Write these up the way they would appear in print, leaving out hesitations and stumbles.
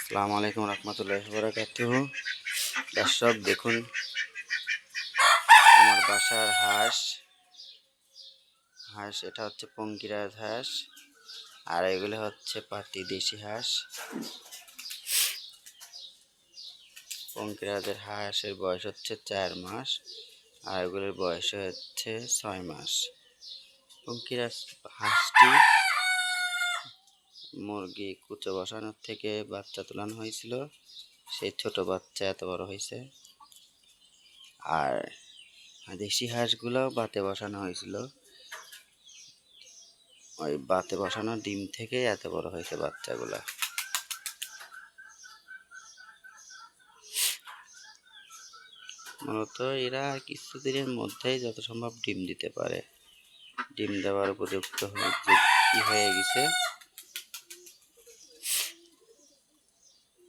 আসসালামু আলাইকুম রহমতুল্লাহি ওয়া বারাকাতুহু। দর্শক দেখুন আমার বাসার হাঁস এটা হচ্ছে পঙ্কিরাজ হাঁস, আর এগুলো হচ্ছে পাতি দেশি হাঁস। পঙ্কিরাজের হাঁসের বয়স হচ্ছে 4 মাস, আর এগুলোর বয়স হচ্ছে 6 মাস। পঙ্কিরাজ হাঁসটি মুরগি কুচো বসানোর থেকে বাচ্চা তোলানো হয়েছিল, সেই ছোট বাচ্চা এত বড় হয়েছে। আর দেশি হাঁসগুলো বাতে বসানো হয়েছিল, ওই বাতে বসানো ডিম থেকে এত বড় হয়েছে বাচ্চাগুলা। মূলত এরা কিছুদিনের মধ্যেই যত সম্ভব ডিম দিতে পারে। ডিম দেওয়ার উপযুক্ত হয়ে গেছে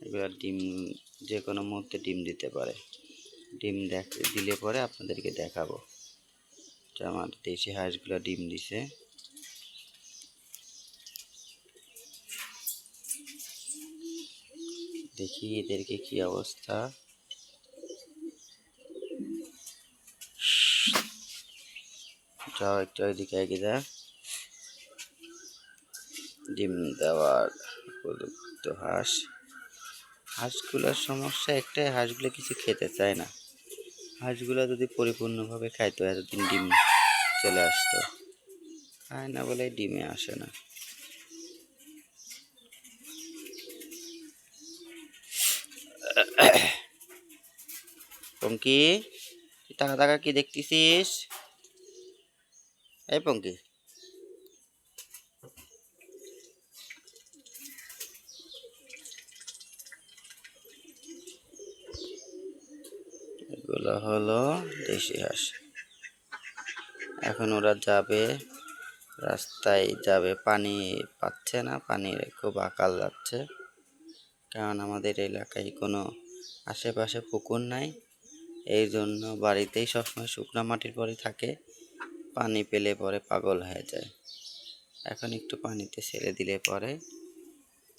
এগুলা। ডিম যে কোনো মুহূর্তে ডিম দিতে পারে। ডিম দিলে পরে আপনাদেরকে দেখাবো যে আমার দেশি হাঁসগুলো ডিম দিছে। দেখি এদেরকে কি অবস্থা। যাও একটু ওইদিকে এগিয়ে যা। ডিম দেওয়ার উপযুক্ত হাঁসগুলোর সমস্যা একটাই, হাঁসগুলো কিছু খেতে চায় না। হাঁসগুলো যদি পরিপূর্ণভাবে খাইতো এতদিন ডিম চলে আসতো, খায় না বলে ডিমে আসে না। পঙ্কি, টাকা টাকা কি দেখতেছিস? এই পঙ্কি, এগুলো হলো দেশি হাঁস। এখন ওরা যাবে, রাস্তায় যাবে, পানি পাচ্ছে না, পানির খুব আকাল যাচ্ছে। কারণ আমাদের এলাকায় কোনো আশেপাশে পুকুর নাই, এই জন্য বাড়িতেই সবসময় শুকনো মাটির পরে থাকে। পানি পেলে পরে পাগল হয়ে যায়। এখন একটু পানিতে ছেড়ে দিলে পরে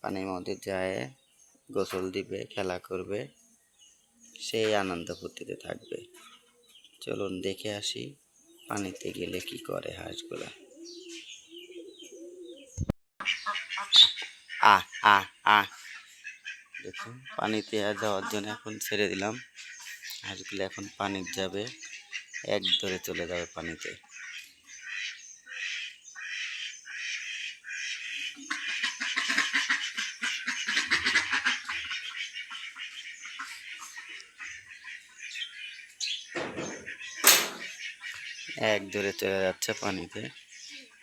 পানির মধ্যে যায় গোসল দিবে, খেলা করবে, সেই আনন্দ ফুর্তিতে থাকবে। চলুন দেখে আসি পানিতে গেলে কি করে হাঁসগুলা। দেখুন পানিতে যাওয়ার জন্য এখন ছেড়ে দিলাম। হাঁসগুলো এখন পানি যাবে, এক ধরে চলে যাবে পানিতে। এক ধরে চলে যাচ্ছে পানিতে।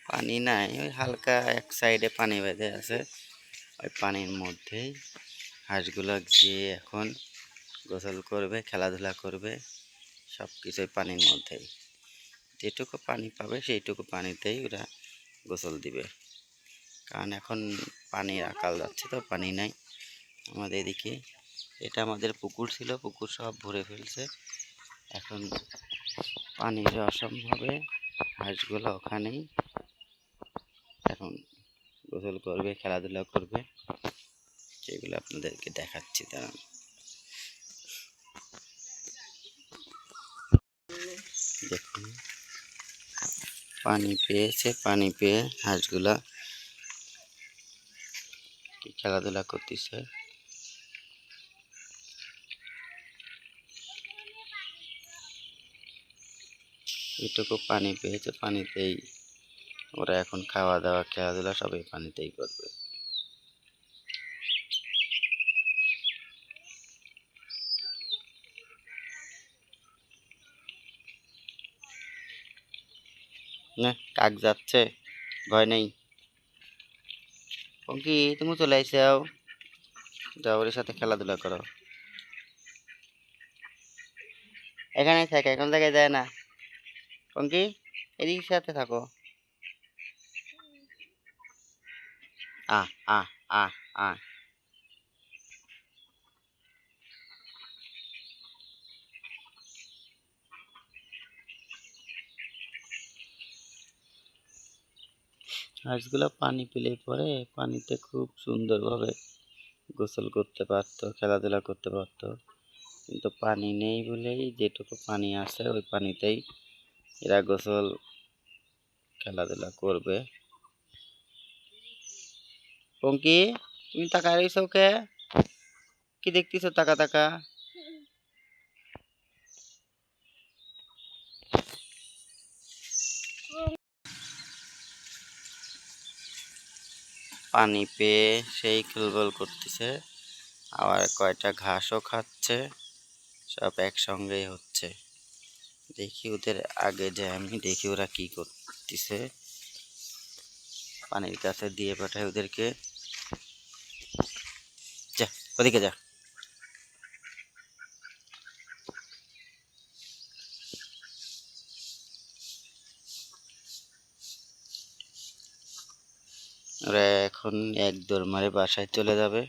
পানি নাই, ওই হালকা এক সাইডে পানি বেঁধে আছে, ওই পানির মধ্যেই হাঁসগুলো গিয়ে এখন গোসল করবে, খেলাধুলা করবে, সব কিছুই পানির মধ্যেই। যেটুকু পানি পাবে সেইটুকু পানিতেই ওরা গোসল দিবে। কারণ এখন পানির আকাল যাচ্ছে, তো পানি নাই আমাদের এদিকে। এটা আমাদের পুকুর ছিল, পুকুর সব ভরে ফেলছে। এখন পানির অসম্ভবে হাঁসগুলো ওখানেই এখন গোসল করবে, খেলাধুলা করবে, সেগুলো আপনাদেরকে দেখাচ্ছি। দাঁড়ান, দেখুন পানি পেয়েছে, পানি পেয়ে হাঁসগুলা খেলাধুলা করতেছে। এটুকু পানি পেয়েছে, পানিতেই ওরা এখন খাওয়া দাওয়া খেলাধুলা সবই পানিতেই করবে। না, কাক যাচ্ছে, ভয় নেই। পঙ্কি, তুমি চলে আইসাও, যাও ওর সাথে খেলাধুলা করো। এখানেই থাকে, এখন জায়গায় যায় না। পঙ্কি, এদিকে সাথে থাকো। আহ আহ আহ আহ হাঁসগুলো পানি পেলে পরে পানিতে খুব সুন্দরভাবে গোসল করতে পারতো, খেলাধুলা করতে পারতো, কিন্তু পানি নেই বলেই যেটুকু পানি আছে ওই পানিতেই এরা গোসল খেলাধুলা করবে। পঙ্কি, তুমি তাকায় রইছো কে? কি দেখতেছো তাকা তাকা? পানি পেয়ে সেই খেলবল করতেছে, আবার কয়টা ঘাসও খাচ্ছে, সব একসঙ্গেই হচ্ছে। দেখি ওদের আগে যে আমি দেখি ওরা কি করতেছে, পানির কাছে দিয়ে পাঠাই ওদেরকে। যা ওদিকে যা। ওরা এখন এক দৌড় মারে বাসায় চলে যাবে,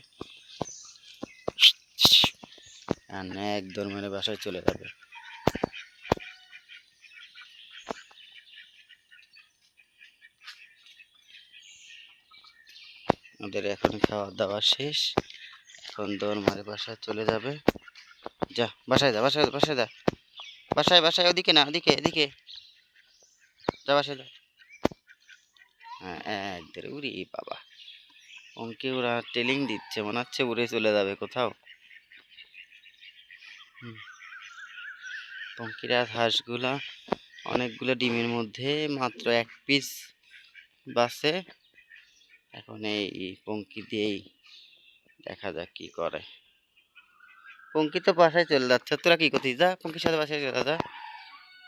আর এক দৌড় মারে বাসায় চলে যাবে। ওদের এখন খাওয়া দাওয়া শেষ, এখন দৌড় মারে বাসায় চলে যাবে। যা বাসায় যা, বাসায় বাসায় যা, বাসায় বাসায়, ওদিকে না, ওদিকে এদিকে যা, বাসায় যা। হ্যাঁ একদের উড়ি বাবা, অঙ্কে ওরা ট্রেলিং দিচ্ছে, মনে হচ্ছে উড়ে চলে যাবে কোথাও। পঙ্কিরাজ হাঁসগুলা অনেকগুলো ডিমের মধ্যে মাত্র এক পিস বাঁচে। এখন এই পঙ্কি দিয়েই দেখা যাক কি করে। পঙ্কি তো বাসায় চলে যাচ্ছে, তোরা কি করছিস? যা পঙ্কির সাথে বাসায় চলে যা,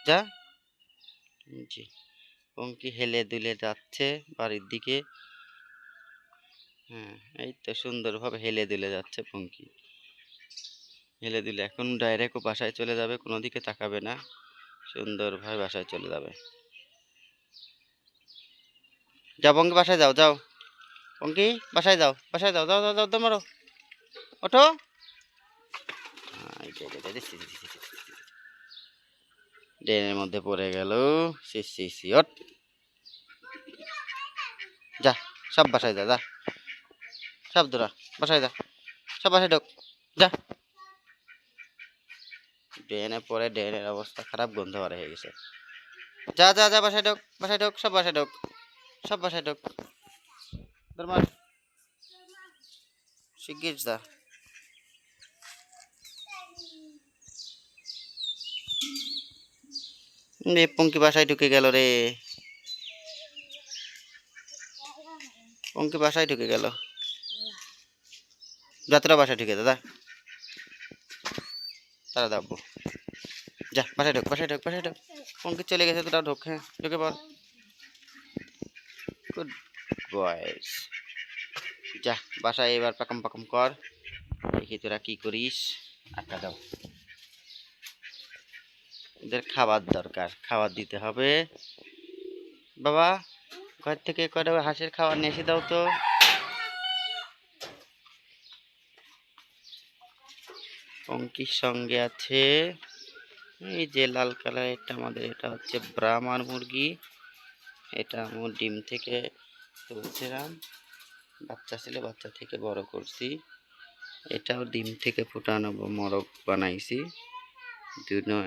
যা। জি, পঙ্কি হেলে দুলে যাচ্ছে বাড়ির দিকে। হ্যাঁ এই তো সুন্দরভাবে হেলে দুলে যাচ্ছে পঙ্কি, হেলে দুলে এখন ডাইরেক্ট বাসায় চলে যাবে, কোনো দিকে তাকাবে না, সুন্দরভাবে বাসায় চলে যাবে। যাও পঙ্কি বাসায় যাও, যাও পঙ্কি বাসায় যাও, বাসায় যাও, যাও যাও যাও, দৌড় মারো, ওঠো। ড্রেনের মধ্যে পড়ে গেল, সি সি সি, ওঠ। যা সব বাসায় যা, যা সব দৌড়া, বাসায় যা, সব বাসায় ঢোক, যা। ড্রেনে পরে ড্রেনের অবস্থা খারাপ, গন্ধ বার হয়ে গেছে। যা যা যা বাসায় ঢোক, বাসায় ঢোক, সব বাসায় ঢোক, সব বাসায় ঢোক, দৌড় মার, শিগগির যা। রে পঙ্কি বাসায় ঢুকে গেল রে, পঙ্কি বাসায় ঢুকে গেল, যাত্রা বাসায় ঢুকে দাদা, তারা দাবো, যা বাসায় ঢোক, বাসায় ঢোক, বাসায় ঢোক, পঙ্কি চলে গেছে, তোরা ঢোক, হ্যাঁ ঢুকে পড়, গুড বয়েস। যা বাসায় এবার পাকাম পাকাম কর, দেখি তোরা কি করিস। আটকা দাও, এদের খাবার দরকার, খাবার দিতে হবে। বাবা ঘর থেকে কয়টা হাঁসের খাবার নিয়ে এসে দাও তো। পঙ্কির সঙ্গে আছে এই যে লাল কালার, এটা আমাদের, এটা হচ্ছে ব্রাহ্মণ মুরগি, এটা আমার ডিম থেকে তুলছিলাম, বাচ্চা ছিল, বাচ্চা থেকে বড় করছি। এটাও ডিম থেকে ফুটানো মোরগ বানাইছি, দুটো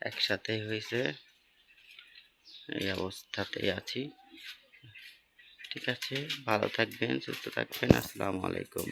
একসাথে হয়েছে, এই অবস্থাতেই আছি। ঠিক আছে, ভালো থাকবেন, সুস্থ থাকবেন, আসসালামু আলাইকুম।